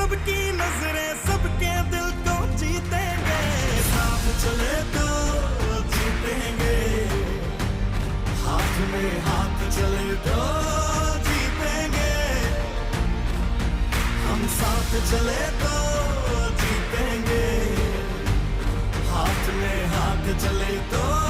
सबकी नजरें सबके दिल को जीतेंगे, साथ चले तो जीतेंगे, हाथ में हाथ चले तो जीतेंगे, हम साथ चले तो